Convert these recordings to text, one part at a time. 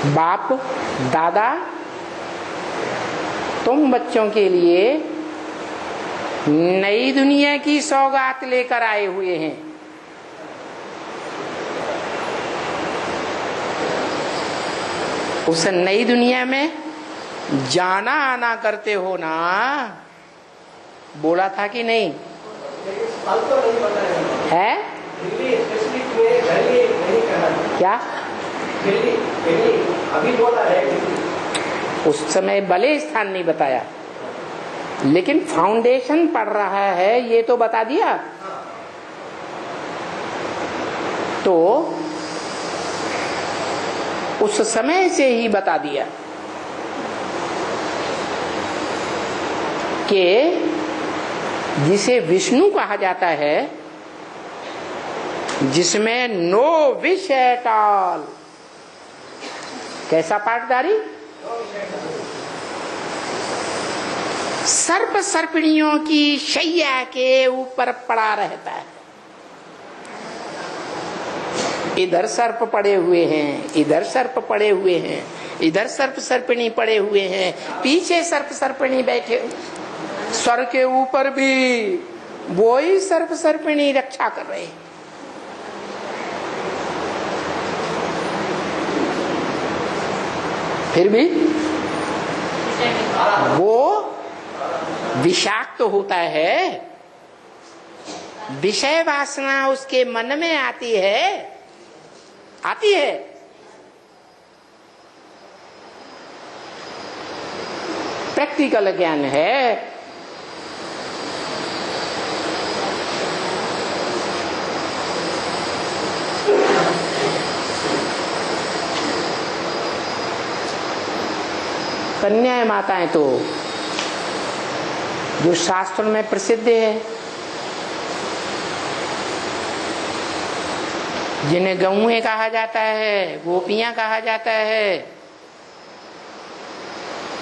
बाप दादा तुम बच्चों के लिए नई दुनिया की सौगात लेकर आए हुए हैं। उस नई दुनिया में जाना आना करते हो ना, बोला था कि नहीं? है क्या? अभी बोला है, उस समय भले स्थान नहीं बताया, लेकिन फाउंडेशन पड़ रहा है ये तो बता दिया। तो उस समय से ही बता दिया कि जिसे विष्णु कहा जाता है, जिसमें नो विश एट ऑल। कैसा पाठधारी? सर्प सर्पिणियों की शैया के ऊपर पड़ा रहता है। इधर सर्प पड़े हुए हैं, इधर सर्प पड़े हुए हैं, इधर सर्प सर्पिणी पड़े हुए हैं, पीछे सर्प सर्पिणी बैठे, स्वर के ऊपर भी वो ही सर्प सर्पिणी रक्षा कर रहे हैं। फिर भी वो विषाक्त तो होता है, विषय वासना उसके मन में आती है, आती है। प्रैक्टिकल ज्ञान है। कन्या माताएं तो जो शास्त्रों में प्रसिद्ध है, जिन्हें गौएं कहा जाता है, गोपियां कहा जाता है,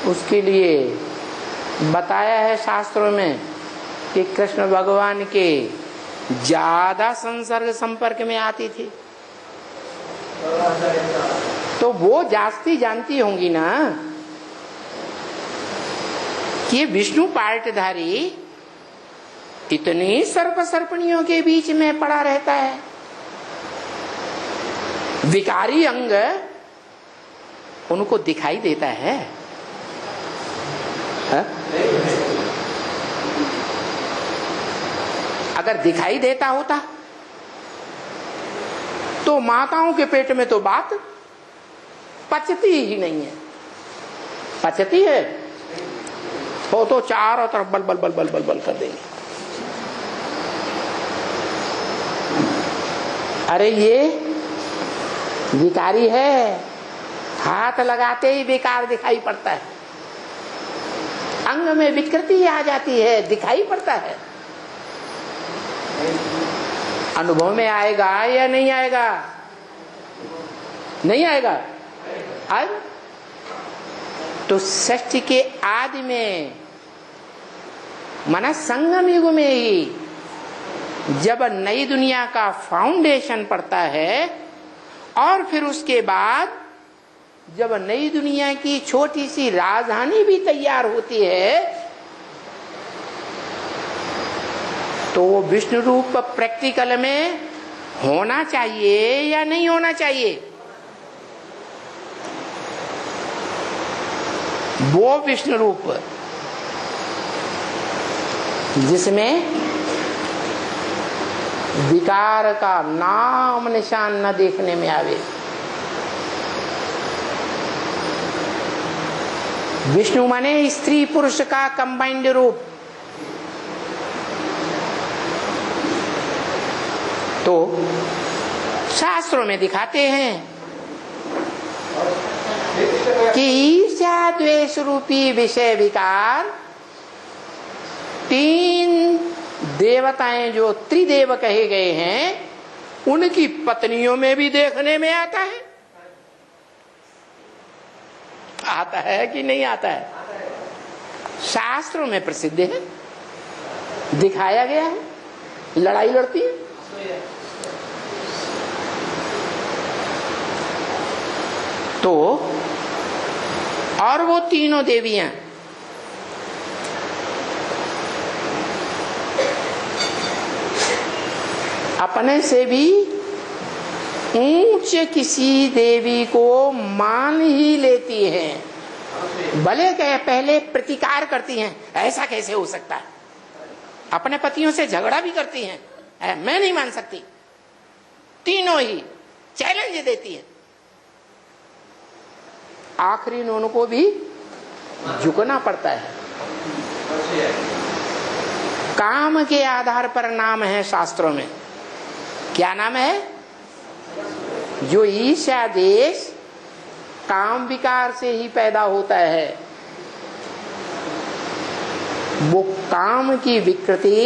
उसके लिए बताया है शास्त्रों में कि कृष्ण भगवान के ज्यादा संसर्ग संपर्क में आती थी, तो वो जास्ती जानती होंगी ना कि विष्णु पार्टधारी इतनी सर्प सर्पणियों के बीच में पड़ा रहता है। विकारी अंग उनको दिखाई देता है, हा? अगर दिखाई देता होता तो माताओं के पेट में तो बात पचती ही नहीं है। पचती है तो चारों तरफ बल बल बल बल बल बल कर देंगे। अरे ये विकारी है, हाथ लगाते ही बेकार दिखाई पड़ता है, अंग में विकृति आ जाती है, दिखाई पड़ता है। अनुभव में आएगा या नहीं आएगा? नहीं आएगा। आज तो सृष्टि के आदि में, माना संगम युग में ही जब नई दुनिया का फाउंडेशन पड़ता है, और फिर उसके बाद जब नई दुनिया की छोटी सी राजधानी भी तैयार होती है, तो वो विष्णु रूप प्रैक्टिकल में होना चाहिए या नहीं होना चाहिए? वो विष्णु रूप जिसमें विकार का नाम निशान न देखने में आवे। विष्णु माने स्त्री पुरुष का कंबाइंड रूप। तो शास्त्रों में दिखाते हैं कि ईर्ष्या द्वेष रूपी विषय विकार, तीन देवताएं जो त्रिदेव कहे गए हैं, उनकी पत्नियों में भी देखने में आता है। आता है कि नहीं आता है? शास्त्रों में प्रसिद्ध है, दिखाया गया है। लड़ाई लड़ती है, तो और वो तीनों देवियां अपने से भी ऊंच किसी देवी को मान ही लेती हैं, भले कहे पहले प्रतिकार करती हैं, ऐसा कैसे हो सकता है। अपने पतियों से झगड़ा भी करती हैं, मैं नहीं मान सकती, तीनों ही चैलेंज देती हैं। आखिरी उनको भी झुकना पड़ता है। काम के आधार पर नाम है शास्त्रों में, क्या नाम है? जो ईर्ष्यादेश काम विकार से ही पैदा होता है, वो काम की विकृति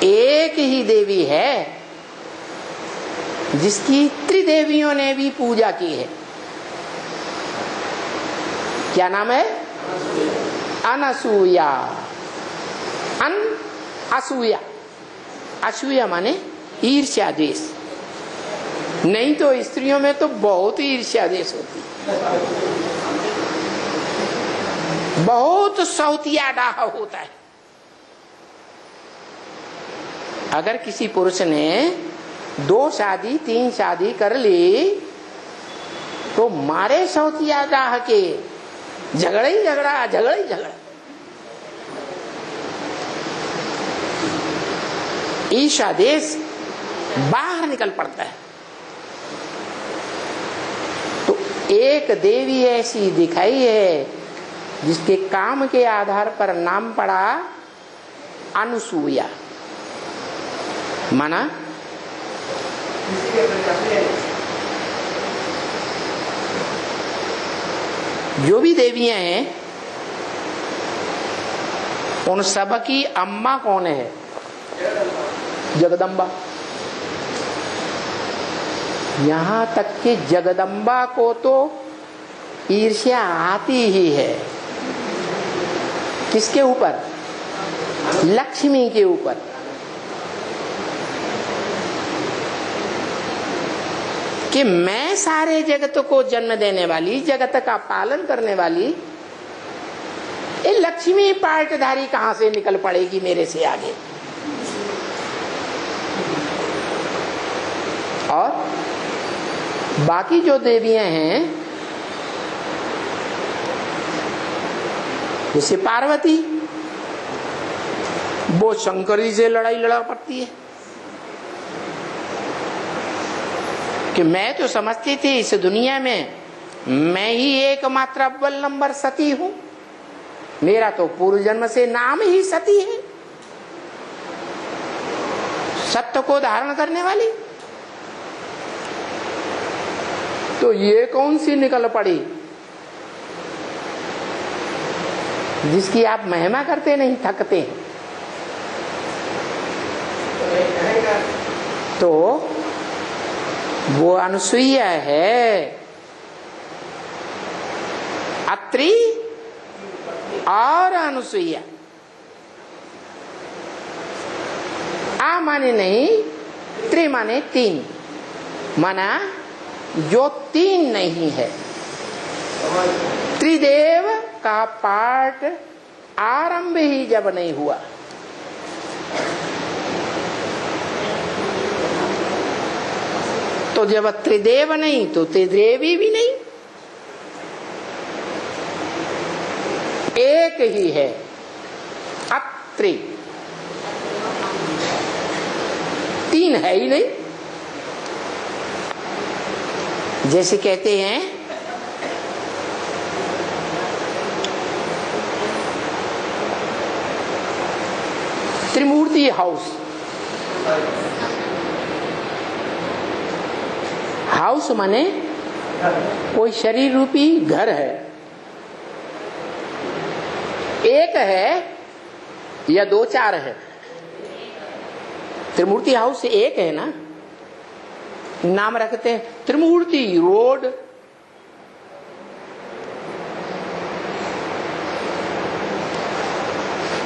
एक ही देवी है जिसकी त्रिदेवियों ने भी पूजा की है। क्या नाम है? अनसूया। असूया, असूया माने ईर्ष्यादेश। नहीं तो स्त्रियों में तो बहुत ही ईर्ष्यादेश होती, बहुत सौतिया डाह होता है। अगर किसी पुरुष ने 2 शादी 3 शादी कर ली तो मारे सौतिया डाह के झगड़ा ही झगड़ा, झगड़ा ही झगड़ा। ईर्ष्यादेश बाहर निकल पड़ता है। तो एक देवी ऐसी दिखाई है जिसके काम के आधार पर नाम पड़ा अनुसूया। माना जो भी देवियां हैं उन सब की अम्मा कौन है? जगदम्बा। यहां तक कि जगदम्बा को तो ईर्ष्या आती ही है। किसके ऊपर? लक्ष्मी के ऊपर। कि मैं सारे जगत को जन्म देने वाली, जगत का पालन करने वाली, ये लक्ष्मी पार्टधारी कहां से निकल पड़ेगी मेरे से आगे। और बाकी जो देवियां हैं जैसे पार्वती, वो शंकरी से लड़ाई लड़ा पड़ती है कि मैं तो समझती थी इस दुनिया में मैं ही एकमात्र अव्वल नंबर सती हूं, मेरा तो पूर्व जन्म से नाम ही सती है, सत्य को धारण करने वाली। तो ये कौन सी निकल पड़ी जिसकी आप महिमा करते नहीं थकते हैं। तो वो अनुसूया है, अत्रि और अनुसूया। आ माने नहीं, त्रि माने 3, माना जो 3 नहीं है। त्रिदेव का पाठ आरंभ ही जब नहीं हुआ, तो जब त्रिदेव नहीं तो त्रिदेवी भी नहीं, एक ही है, अत्रि। 3 है ही नहीं। जैसे कहते हैं त्रिमूर्ति हाउस। हाउस माने कोई शरीर रूपी घर है, एक है या 2-4 है। त्रिमूर्ति हाउस एक है ना, नाम रखते हैं त्रिमूर्ति रोड।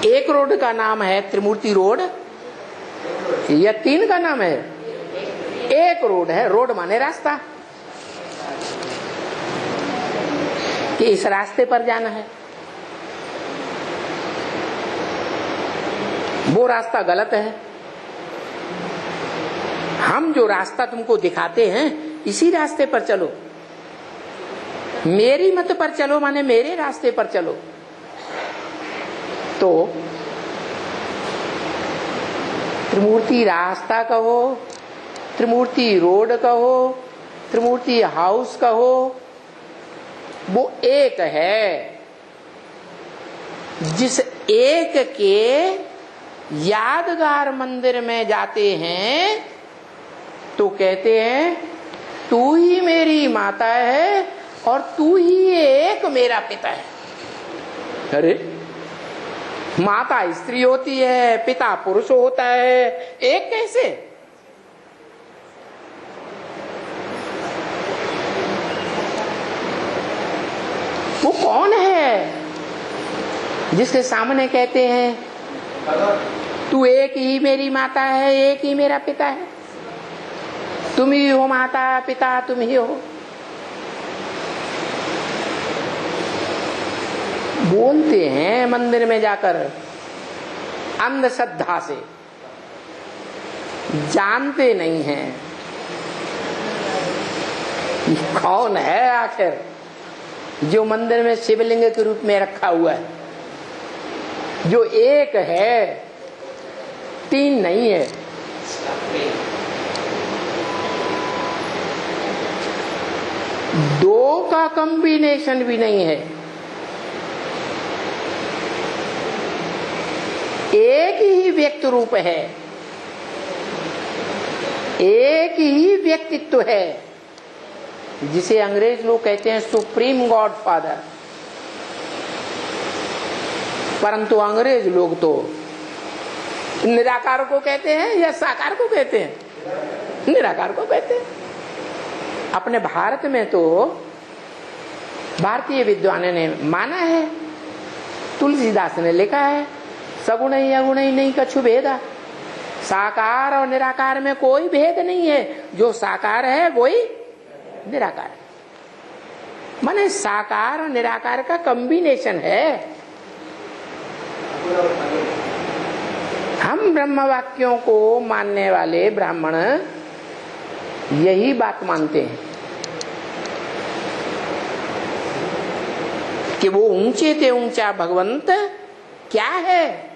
एक रोड का नाम है त्रिमूर्ति रोड या 3 का नाम है? एक रोड है। रोड माने रास्ता, कि इस रास्ते पर जाना है, वो रास्ता गलत है। हम जो रास्ता तुमको दिखाते हैं इसी रास्ते पर चलो, मेरी मत पर चलो, माने मेरे रास्ते पर चलो। तो त्रिमूर्ति रास्ता कहो, त्रिमूर्ति रोड कहो, त्रिमूर्ति हाउस कहो, वो एक है। जिस एक के यादगार मंदिर में जाते हैं तो कहते हैं तू ही मेरी माता है और तू ही एक मेरा पिता है। अरे माता स्त्री होती है, पिता पुरुष होता है, एक कैसे? वो कौन है जिसके सामने कहते हैं तू एक ही मेरी माता है, एक ही मेरा पिता है, तुम ही हो माता पिता, तुम ही हो। बोलते हैं मंदिर में जाकर अंधश्रद्धा से, जानते नहीं हैं कौन है आखिर जो मंदिर में शिवलिंग के रूप में रखा हुआ है, जो एक है, तीन नहीं है। दो का कॉम्बिनेशन भी नहीं है, एक ही व्यक्ति रूप है, एक ही व्यक्तित्व है, जिसे अंग्रेज लोग कहते हैं सुप्रीम गॉड फादर। परंतु अंग्रेज लोग तो निराकार को कहते हैं या साकार को कहते हैं? निराकार को कहते हैं। अपने भारत में तो भारतीय विद्वानों ने माना है, तुलसीदास ने लिखा है, सगुण ही अगुण ही नहीं कछु भेदा, साकार और निराकार में कोई भेद नहीं है, जो साकार है वही निराकार है। माने साकार और निराकार का कॉम्बिनेशन है। हम ब्रह्म वाक्यों को मानने वाले ब्राह्मण यही बात मानते हैं कि वो ऊंचे से ऊंचा भगवंत क्या है?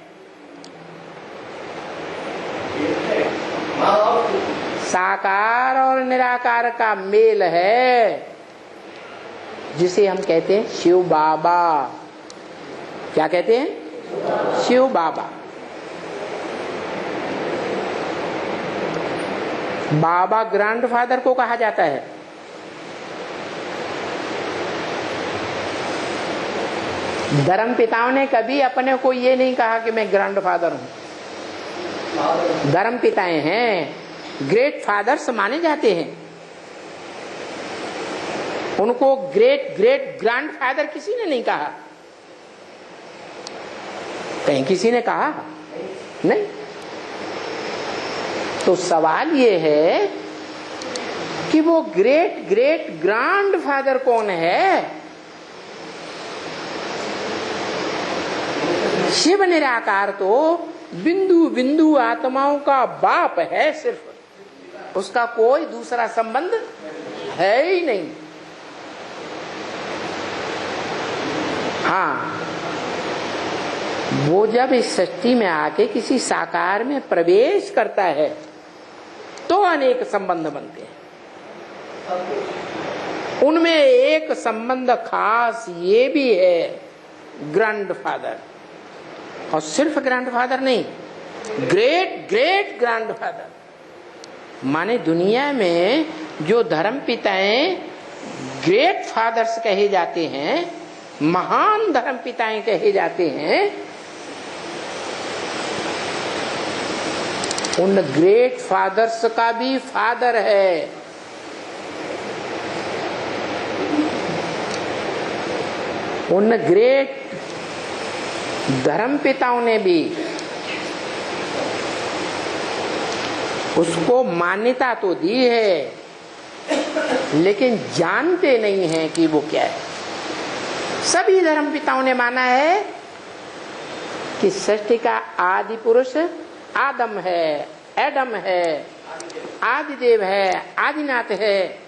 साकार और निराकार का मेल है, जिसे हम कहते हैं शिव बाबा। क्या कहते हैं? शिव बाबा। बाबा ग्रैंडफादर को कहा जाता है। धर्म पिताओं ने कभी अपने को ये नहीं कहा कि मैं ग्रैंडफादर हूं। धर्म पिताएं हैं, ग्रेट फादर्स माने जाते हैं। उनको ग्रेट ग्रेट ग्रैंडफादर किसी ने नहीं कहा। कहीं किसी ने कहा? नहीं। तो सवाल ये है कि वो ग्रेट ग्रेट ग्रैंडफादर कौन है? शिव निराकार तो बिंदु बिंदु आत्माओं का बाप है, सिर्फ उसका कोई दूसरा संबंध है ही नहीं। हाँ, वो जब इस सृष्टि में आके किसी साकार में प्रवेश करता है तो अनेक संबंध बनते हैं। उनमें एक संबंध खास ये भी है, ग्रैंडफादर। और सिर्फ ग्रैंडफादर नहीं, ग्रेट ग्रेट ग्रैंडफादर। माने दुनिया में जो धर्म पिताएं ग्रेट फादर्स कहे जाते हैं, महान धर्म पिताएं कहे जाते हैं, उन ग्रेट फादर्स का भी फादर है। उन ग्रेट धर्म पिताओं ने भी उसको मान्यता तो दी है, लेकिन जानते नहीं हैं कि वो क्या है। सभी धर्म पिताओं ने माना है कि सृष्टि का आदि पुरुष आदम है, एडम है, आदिदेव है, आदिनाथ है।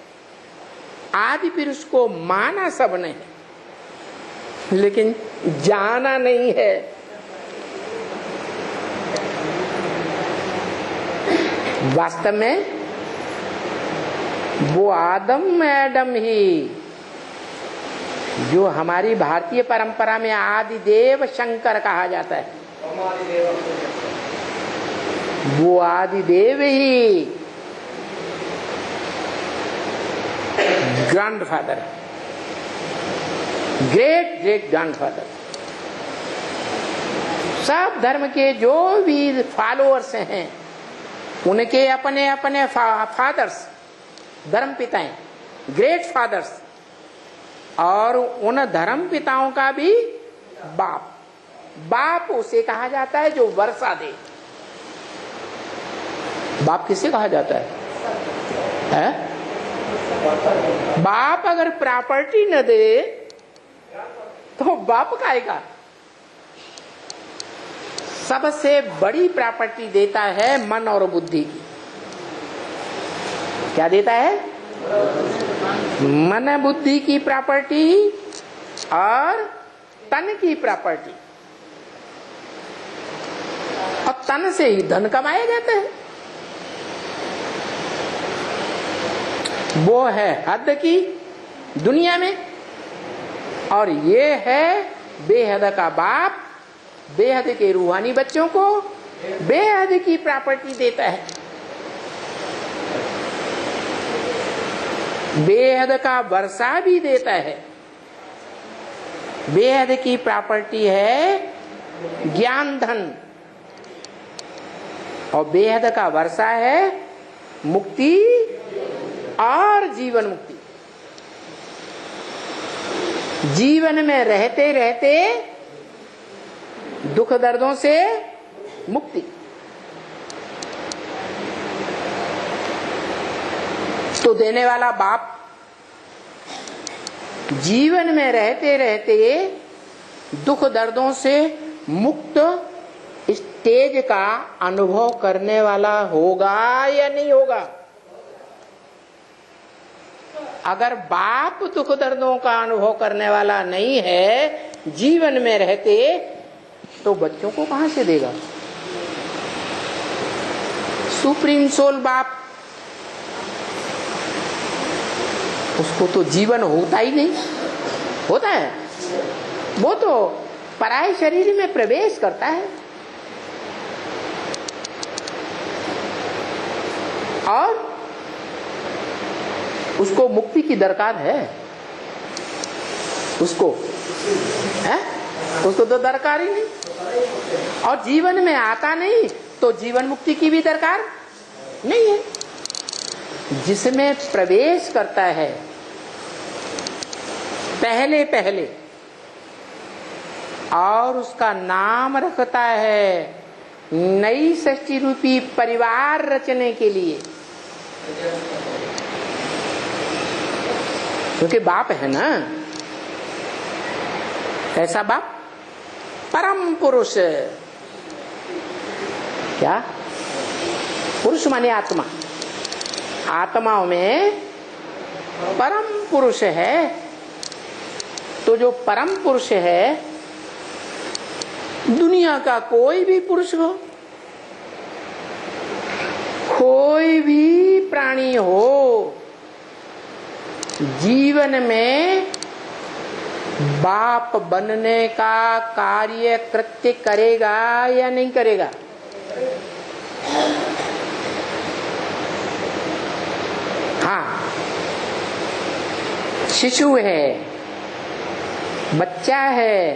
आदि पुरुष को माना सबने, लेकिन जाना नहीं है। वास्तव में वो आदम एडम ही जो हमारी भारतीय परंपरा में आदिदेव शंकर कहा जाता है, वो आदिदेव ही ग्रैंडफादर है, ग्रेट ग्रेट ग्रैंडफादर। सब धर्म के जो भी फॉलोअर्स हैं उनके अपने अपने फादर्स, धर्म पिताएं, ग्रेट फादर्स, और उन धर्म पिताओं का भी बाप। बाप उसे कहा जाता है जो वर्षा दे। बाप किसे कहा जाता है? बाप अगर प्रॉपर्टी न दे तो बाप काहेगा? सबसे बड़ी प्रॉपर्टी देता है मन और बुद्धि की। क्या देता है? मन बुद्धि की प्रॉपर्टी और तन की प्रॉपर्टी। और तन से ही धन कमाए जाते हैं। वो है हद की दुनिया में, और ये है बेहद का बाप। बेहद के रूहानी बच्चों को बेहद की प्रॉपर्टी देता है। बेहद का वर्षा भी देता है। बेहद की प्रॉपर्टी है ज्ञान धन, और बेहद का वर्षा है मुक्ति और जीवन मुक्ति। जीवन में रहते रहते दुख दर्दों से मुक्ति। तो देने वाला बाप जीवन में रहते रहते दुख दर्दों से मुक्त स्टेज का अनुभव करने वाला होगा या नहीं होगा? अगर बाप दुख दर्दों का अनुभव करने वाला नहीं है जीवन में रहते, तो बच्चों को कहां से देगा? सुप्रीम सोल बाप, उसको तो जीवन होता ही नहीं। होता है? वो तो पराये शरीर में प्रवेश करता है और उसको मुक्ति की दरकार है। उसको तो दरकार ही नहीं, और जीवन में आता नहीं तो जीवन मुक्ति की भी दरकार नहीं है। जिसमें प्रवेश करता है पहले पहले और उसका नाम रखता है नई सृष्टि रूपी परिवार रचने के लिए, क्योंकि बाप है ना। कैसा बाप? परम पुरुष। क्या? पुरुष माने आत्मा। आत्माओं में परम पुरुष है। तो जो परम पुरुष है, दुनिया का कोई भी पुरुष हो, कोई भी प्राणी हो, जीवन में बाप बनने का कार्य कृत्य करेगा या नहीं करेगा? हाँ, शिशु है, बच्चा है,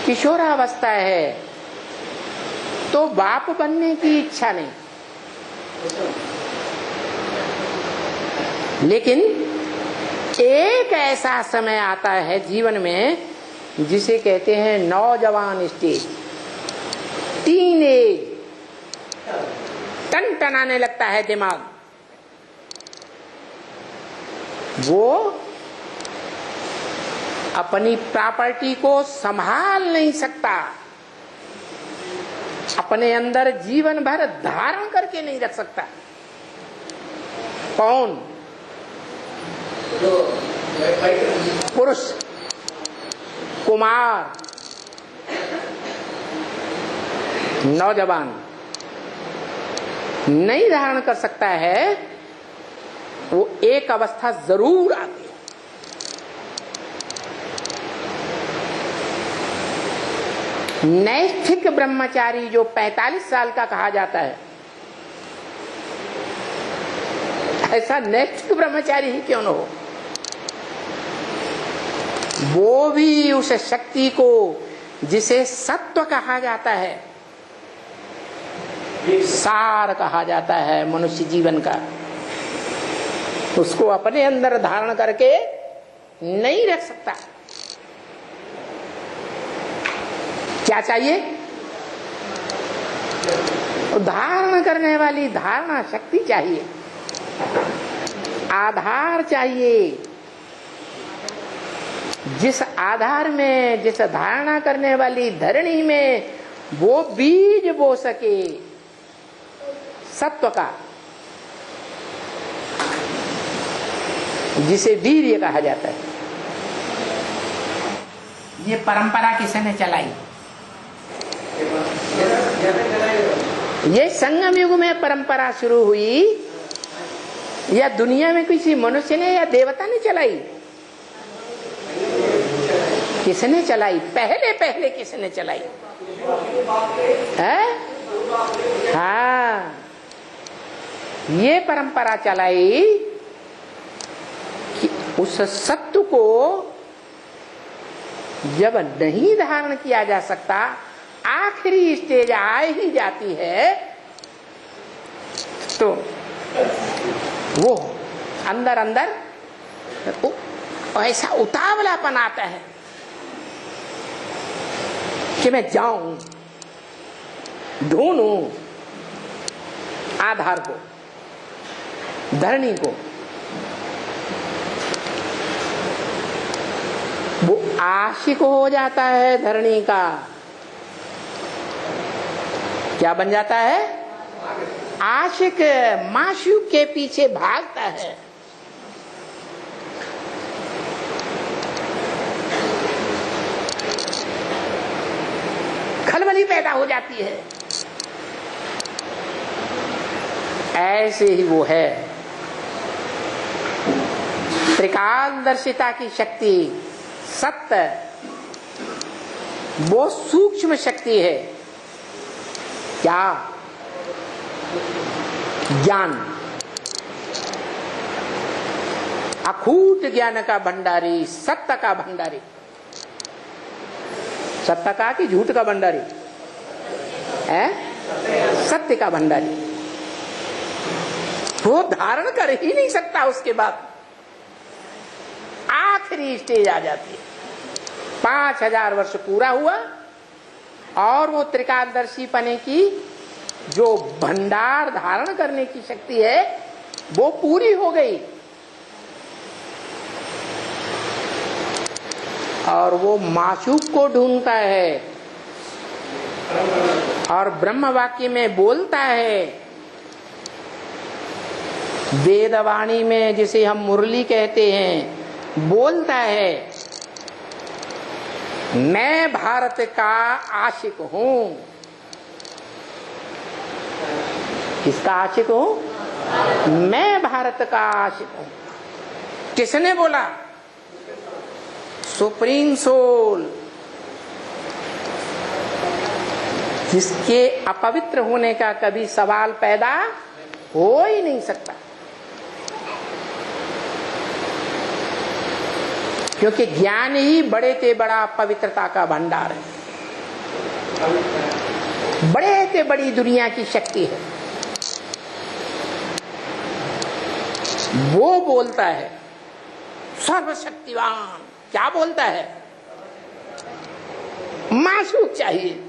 किशोरावस्था है, तो बाप बनने की इच्छा नहीं। लेकिन एक ऐसा समय आता है जीवन में जिसे कहते हैं नौजवान स्टेज, टीन एज। टन टनाने लगता है दिमाग। वो अपनी प्रॉपर्टी को संभाल नहीं सकता, अपने अंदर जीवन भर धारण करके नहीं रख सकता। कौन? पुरुष, कुमार, नौजवान नहीं धारण कर सकता है। वो एक अवस्था जरूर आती है, नैष्ठिक ब्रह्मचारी जो 45 साल का कहा जाता है, ऐसा नैष्ठिक ब्रह्मचारी ही क्यों न हो, वो भी उस शक्ति को जिसे सत्व कहा जाता है, सार कहा जाता है मनुष्य जीवन का, उसको अपने अंदर धारण करके नहीं रख सकता। क्या चाहिए? धारण करने वाली धारणा शक्ति चाहिए, आधार चाहिए। जिस आधार में, जिस धारणा करने वाली धरणी में वो बीज बो सके सत्व का, जिसे वीर्य कहा जाता है। ये परंपरा किसने चलाई? ये संगम युग में परंपरा शुरू हुई, या दुनिया में किसी मनुष्य ने या देवता ने चलाई? किसने चलाई? पहले पहले किसने चलाई है? हाँ, ये परंपरा चलाई कि उस सत्व को जब नहीं धारण किया जा सकता, आखिरी स्टेज आ ही जाती है, तो वो अंदर अंदर ऐसा उतावलापन आता है कि मैं जाऊं, ढूंढूं आधार को, धरणी को। वो आशिक हो जाता है धरणी का। क्या बन जाता है? आशिक, माशूक के पीछे भागता है। खलबली पैदा हो जाती है। ऐसे ही वो है। त्रिकालदर्शिता की शक्ति, सत्य, वो सूक्ष्म शक्ति है। क्या? ज्ञान, अखूट ज्ञान का भंडारी, सत्य का भंडारी। सत्य का कि झूठ का भंडारी है? सत्य का भंडारी। वो धारण कर ही नहीं सकता। उसके बाद आखिरी स्टेज आ जाती है। 5000 वर्ष पूरा हुआ और वो त्रिकालदर्शी पने की जो भंडार धारण करने की शक्ति है वो पूरी हो गई, और वो माशूक को ढूंढता है और ब्रह्म वाक्य में बोलता है। वेदवाणी में जिसे हम मुरली कहते हैं, बोलता है, मैं भारत का आशिक हूं। किसका आशिक हूं? मैं भारत का आशिक हूं। किसने बोला? सुप्रीम सोल, जिसके अपवित्र होने का कभी सवाल पैदा हो ही नहीं सकता, क्योंकि ज्ञान ही बड़े से बड़ा पवित्रता का भंडार है, बड़े से बड़ी दुनिया की शक्ति है। वो बोलता है सर्वशक्तिवान। क्या बोलता है? माशूक चाहिए।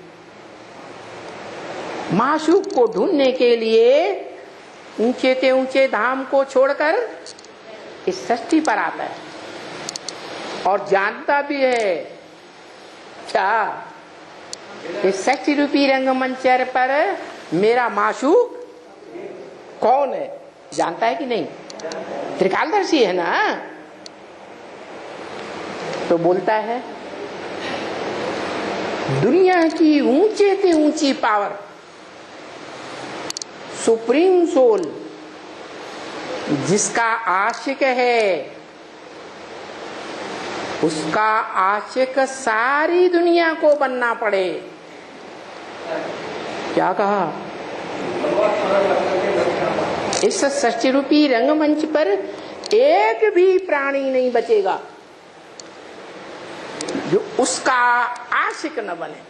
माशूक को ढूंढने के लिए ऊंचे से ऊंचे धाम को छोड़कर इस सृष्टि पर आता है। और जानता भी है। क्या इस 60 रूपी रंगमंच पर मेरा माशूक कौन है, जानता है कि नहीं? त्रिकालदर्शी है ना। तो बोलता है दुनिया की ऊंचे से ऊंची पावर, सुप्रीम सोल, जिसका आशिक है, उसका आशिक सारी दुनिया को बनना पड़े। क्या कहा? इस 60 रूपी रंगमंच पर एक भी प्राणी नहीं बचेगा जो उसका आशिक न बने।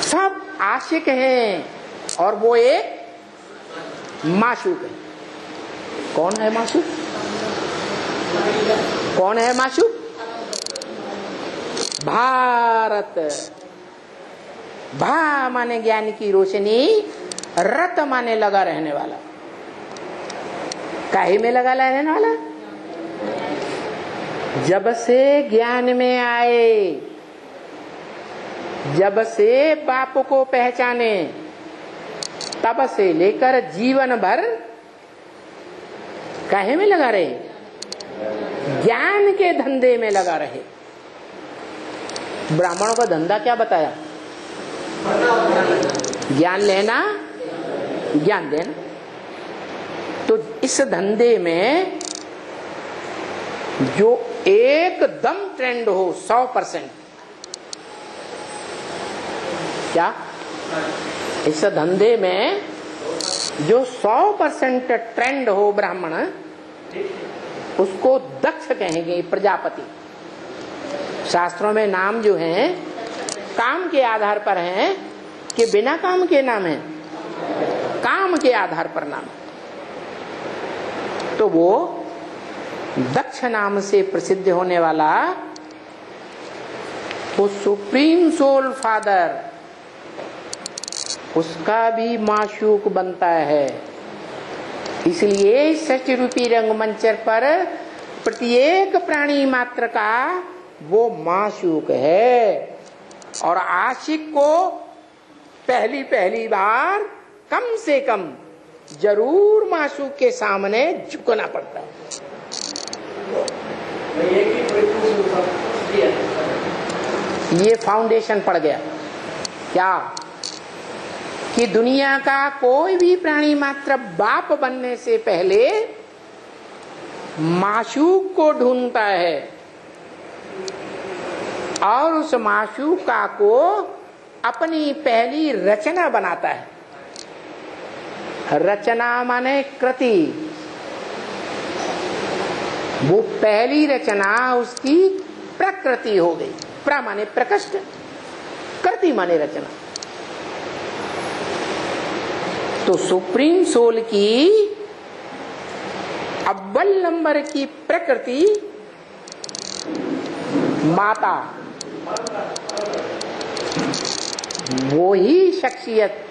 सब आशिक हैं और वो एक माशूक है। कौन है माशूक? कौन है माशूक? भारत। भा माने ज्ञान की रोशनी, रत माने लगा रहने वाला। काहे में लगा रहने वाला? जब से ज्ञान में आए, जब से बाप को पहचाने, तब से लेकर जीवन भर काहे में लगा रहे? ज्ञान के धंधे में लगा रहे। ब्राह्मणों का धंधा क्या बताया? ज्ञान लेना, ज्ञान देना। तो इस धंधे में जो एकदम ट्रेंड हो 100%, क्या इस धंधे में जो 100% ट्रेंड हो ब्राह्मण, उसको दक्ष कहेंगे, प्रजापति। शास्त्रों में नाम जो हैं काम के आधार पर हैं कि बिना काम के नाम है? काम के आधार पर नाम। तो वो दक्ष नाम से प्रसिद्ध होने वाला वो सुप्रीम सोल फादर, उसका भी माशूक बनता है। इसलिए 60 रूपी रंगमंच पर प्रत्येक प्राणी मात्र का वो माशूक है। और आशिक को पहली बार कम से कम जरूर माशूक के सामने झुकना पड़ता है। ये फाउंडेशन पड़ गया क्या कि दुनिया का कोई भी प्राणी मात्र बाप बनने से पहले माशूक को ढूंढता है और उस माशूका को अपनी पहली रचना बनाता है। रचना माने कृति। वो पहली रचना उसकी प्रकृति हो गई। प्र माने प्रकृष्ट, कृति माने रचना। तो सुप्रीम सोल की अव्वल नंबर की प्रकृति माता, वो ही शख्सियत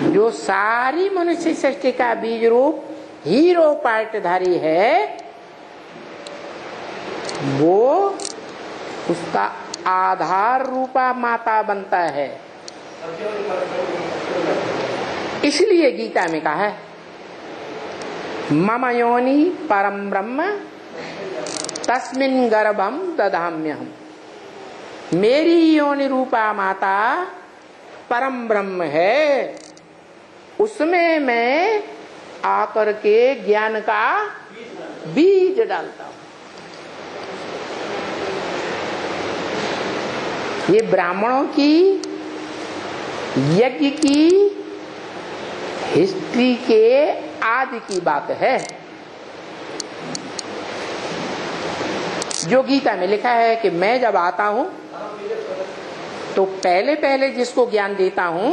जो सारी मनुष्य सृष्टि का बीज रूप हीरो पार्टधारी है, वो उसका आधार रूपा माता बनता है। इसलिए गीता में कहा है मम योनि परम ब्रह्म तस्मिन् गर्भम दधाम्यहम्। मेरी योनि रूपा माता परम ब्रह्म है, उसमें मैं आकर के ज्ञान का बीज डालता हूं। ये ब्राह्मणों की यज्ञ की हिस्ट्री के आदि की बात है, जो गीता में लिखा है कि मैं जब आता हूं तो पहले पहले जिसको ज्ञान देता हूं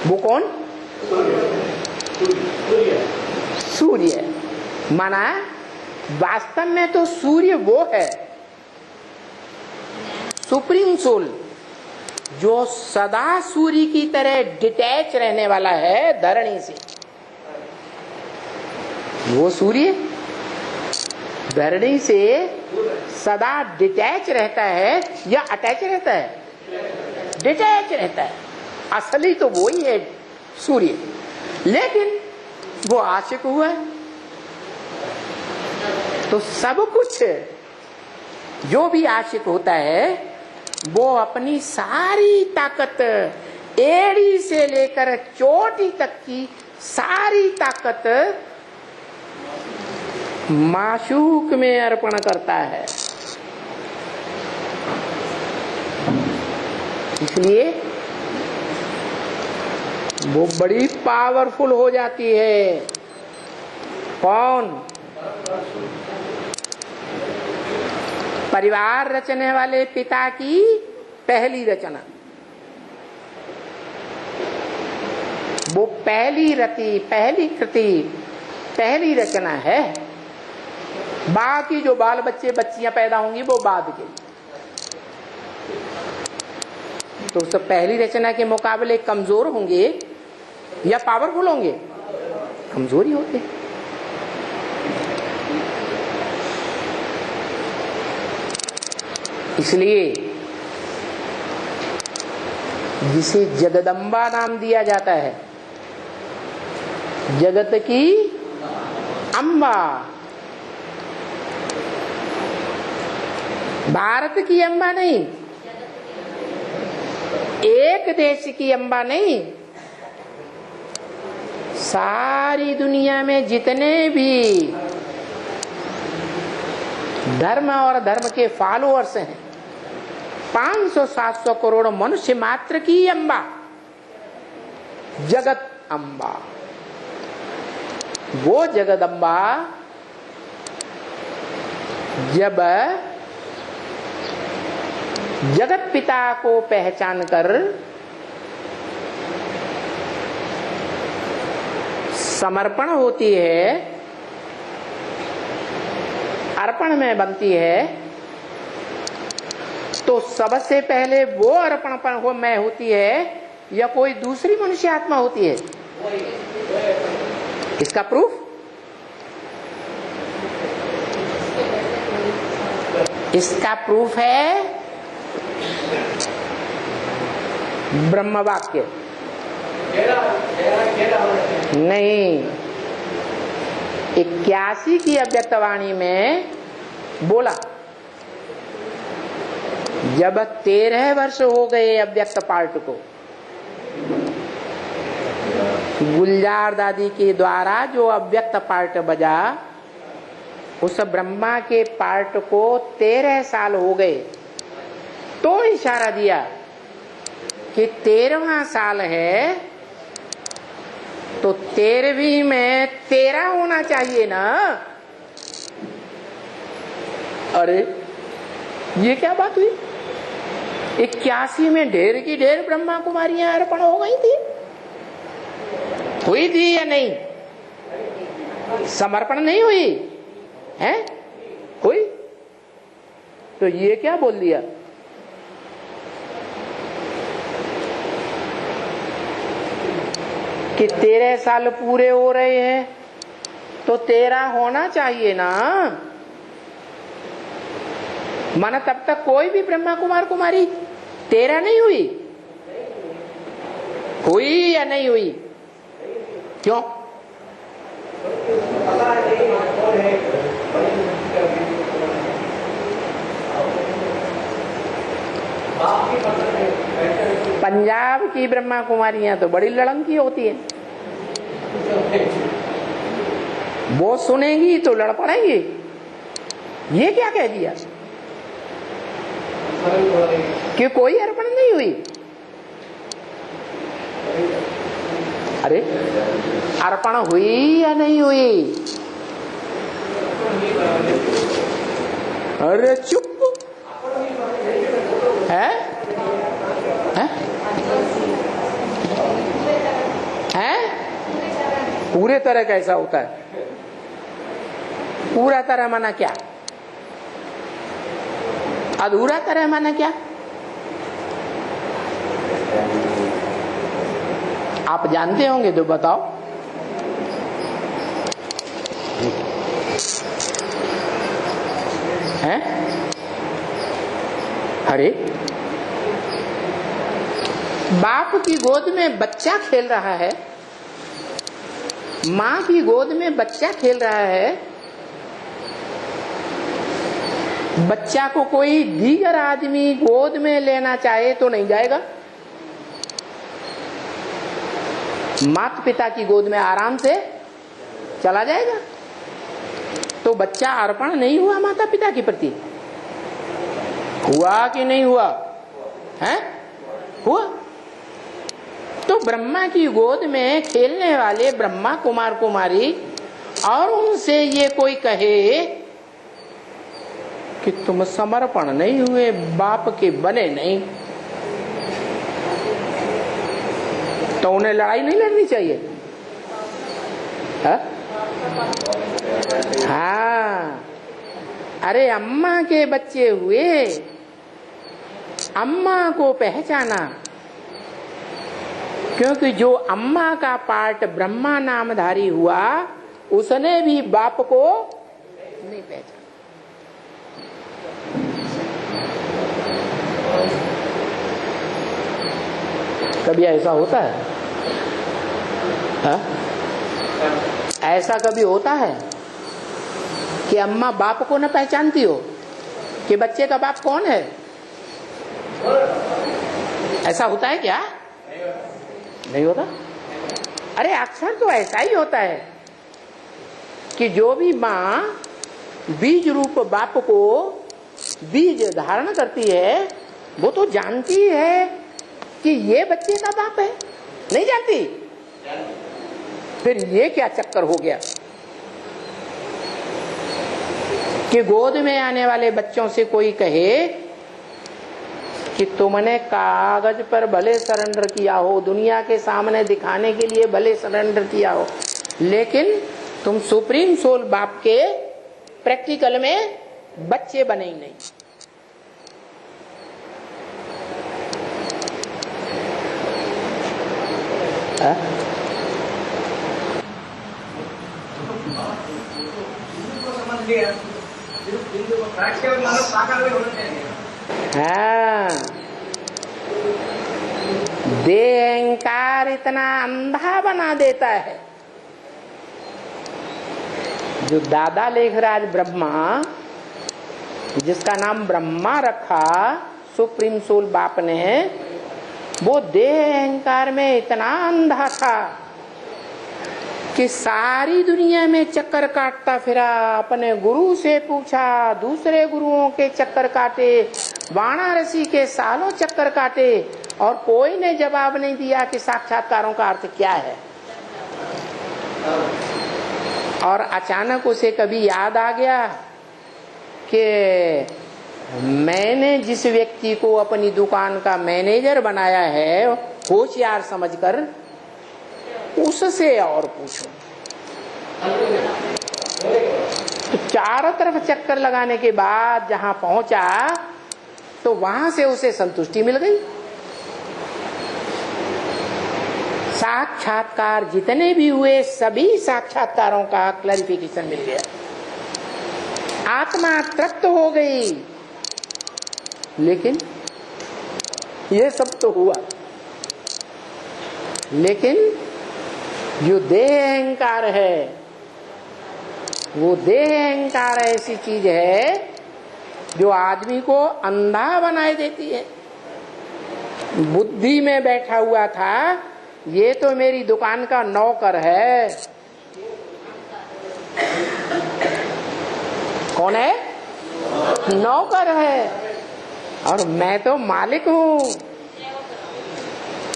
वो कौन? सूर्य। माना वास्तव में तो सूर्य वो है सुप्रीम सोल जो सदा सूर्य की तरह डिटैच रहने वाला है धरणी से। वो सूर्य धरणी से सदा डिटैच रहता है या अटैच रहता है? डिटैच रहता है। असली तो वो ही है सूर्य, लेकिन वो आशिक हुआ है। तो सब कुछ जो भी आशिक होता है वो अपनी सारी ताकत, एड़ी से लेकर चोटी तक की सारी ताकत माशूक में अर्पण करता है। इसलिए वो बड़ी पावरफुल हो जाती है। कौन? परिवार रचने वाले पिता की पहली रचना, वो पहली रति, पहली कृति, पहली रचना है। बाकी जो बाल बच्चे बच्चियां पैदा होंगी वो बाद के। तो उस पहली रचना के मुकाबले कमजोर होंगे या पावरफुल होंगे? कमजोर ही होते। इसलिए जिसे जगदम्बा नाम दिया जाता है, जगत की अम्बा, भारत की अम्बा नहीं, एक देश की अम्बा नहीं, सारी दुनिया में जितने भी धर्म और धर्म के फॉलोअर्स हैं, 500-700 करोड़ मनुष्य मात्र की अम्बा, जगत अम्बा। वो जगदम्बा जब जगत पिता को पहचान कर समर्पण होती है, अर्पण में बनती है, तो सबसे पहले वो अर्पण हो में होती है या कोई दूसरी मनुष्य आत्मा होती है? इसका प्रूफ है ब्रह्म वाक्य। नहीं, 81 की अव्यक्तवाणी में बोला, जब 13 वर्ष हो गए अव्यक्त पार्ट को, गुलजार दादी के द्वारा जो अव्यक्त पार्ट बजा, उस ब्रह्मा के पार्ट को 13 साल हो गए, तो इशारा दिया कि 13वां साल है तो 13वीं में 13 होना चाहिए ना। अरे ये क्या बात हुई? 81 में ढेर की ढेर ब्रह्मा कुमारियां अर्पण हो गई थी, हुई थी या नहीं? समर्पण नहीं हुई है? हुई। तो ये क्या बोल दिया? कि 13 साल पूरे हो रहे हैं तो 13 होना चाहिए ना। माना तब तक कोई भी ब्रह्मा कुमार कुमारी 13 नहीं हुई? हुई या नहीं हुई? क्यों? पंजाब की ब्रह्मा कुमारियां तो बड़ी लड़ंकी होती है, वो सुनेंगी तो लड़ पड़ेंगी। ये क्या कह दिया कि कोई अर्पण नहीं हुई? अरे अर्पण हुई या नहीं हुई? अरे चुप है? पूरे तरह कैसा होता है? पूरा तरह माना क्या? अधूरा तरह माना क्या? आप जानते होंगे तो बताओ। अरे बाप की गोद में बच्चा खेल रहा है, माँ की गोद में बच्चा खेल रहा है, बच्चा को कोई दीगर आदमी गोद में लेना चाहे तो नहीं जाएगा। माता पिता की गोद में आराम से चला जाएगा। तो बच्चा अर्पण नहीं हुआ माता पिता के प्रति? हुआ कि नहीं हुआ? है? हुआ। तो ब्रह्मा की गोद में खेलने वाले ब्रह्मा कुमार कुमारी और उनसे ये कोई कहे कि तुम समर्पण नहीं हुए, बाप के बने नहीं, तो उन्हें लड़ाई नहीं लड़नी चाहिए? हाँ, अरे अम्मा के बच्चे हुए, अम्मा को पहचाना, क्योंकि जो अम्मा का पार्ट ब्रह्मा नामधारी हुआ उसने भी बाप को नहीं पहचाना। कभी ऐसा होता है? हा? ऐसा कभी होता है कि अम्मा बाप को न पहचानती हो कि बच्चे का बाप कौन है? ऐसा होता है क्या? नहीं होता। अरे अक्सर तो ऐसा ही होता है कि जो भी माँ बीज रूप बाप को बीज धारण करती है वो तो जानती है कि ये बच्चे का बाप है, नहीं जानती? फिर ये क्या चक्कर हो गया कि गोद में आने वाले बच्चों से कोई कहे कि तुमने कागज पर भले सरेंडर किया हो, दुनिया के सामने दिखाने के लिए भले सरेंडर किया हो, लेकिन तुम सुप्रीम सोल बाप के प्रैक्टिकल में बच्चे बने ही नहीं। हाँ, देह अहंकार इतना अंधा बना देता है। जो दादा लेखराज ब्रह्मा, जिसका नाम ब्रह्मा रखा सुप्रीम सोल बाप ने, वो देह अहंकार में इतना अंधा था कि सारी दुनिया में चक्कर काटता फिरा, अपने गुरु से पूछा, दूसरे गुरुओं के चक्कर काटे, वाराणसी के सालों चक्कर काटे, और कोई ने जवाब नहीं दिया कि साक्षात्कारों का अर्थ क्या है। और अचानक उसे कभी याद आ गया कि मैंने जिस व्यक्ति को अपनी दुकान का मैनेजर बनाया है होशियार समझकर, उससे और पूछो। तो चारों तरफ चक्कर लगाने के बाद जहां पहुंचा तो वहां से उसे संतुष्टि मिल गई। साक्षात्कार जितने भी हुए सभी साक्षात्कारों का क्लैरिफिकेशन मिल गया, आत्मा तृप्त हो गई। लेकिन ये सब तो हुआ, लेकिन जो देह अहंकार है, वो देह अहंकार ऐसी चीज है जो आदमी को अंधा बनाए देती है। बुद्धि में बैठा हुआ था, ये तो मेरी दुकान का नौकर है। कौन है? नौकर है, और मैं तो मालिक हूं।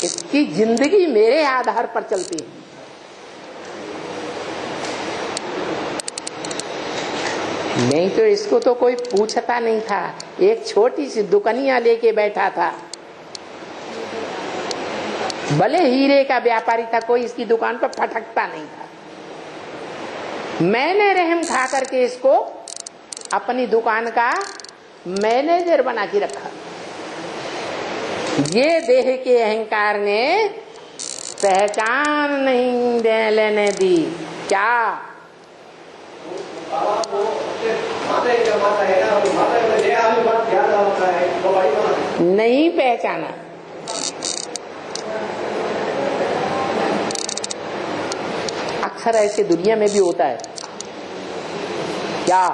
इसकी जिंदगी मेरे आधार पर चलती है। नहीं तो इसको तो कोई पूछता नहीं था। एक छोटी सी दुकानिया लेके बैठा था, भले हीरे का व्यापारी था, कोई इसकी दुकान पर फटकता नहीं था। मैंने रहम खा करके इसको अपनी दुकान का मैनेजर बना के रखा। ये देह के अहंकार ने पहचान नहीं लेने दी। क्या नहीं पहचाना। अक्सर ऐसे दुनिया में भी होता है क्या,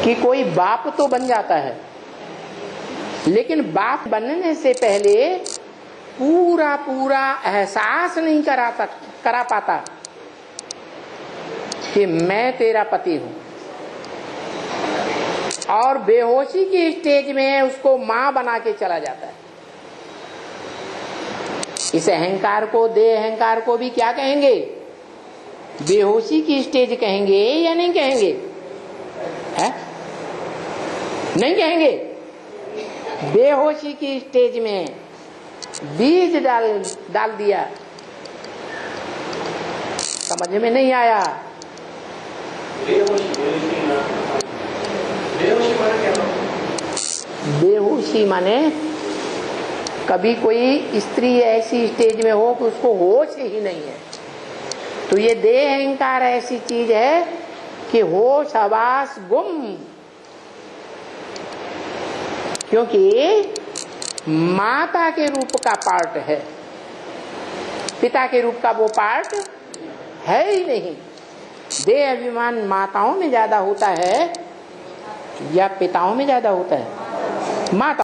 कि कोई बाप तो बन जाता है, लेकिन बाप बनने से पहले पूरा पूरा एहसास नहीं करा पाता कि मैं तेरा पति हूं, और बेहोशी की स्टेज में उसको मां बना के चला जाता है। इस अहंकार को, देह अहंकार को भी क्या कहेंगे? बेहोशी की स्टेज कहेंगे या नहीं कहेंगे? है? नहीं कहेंगे। बेहोशी की स्टेज में बीज डाल दिया, समझ में नहीं आया। बेहोशी माने कभी कोई स्त्री ऐसी स्टेज में हो कि उसको होश ही नहीं है, तो ये देह अहंकार ऐसी चीज है कि होश हवास गुम, क्योंकि माता के रूप का पार्ट है, पिता के रूप का वो पार्ट है ही नहीं। देह अभिमान माताओं में ज्यादा होता है या पिताओं में ज्यादा होता है? माता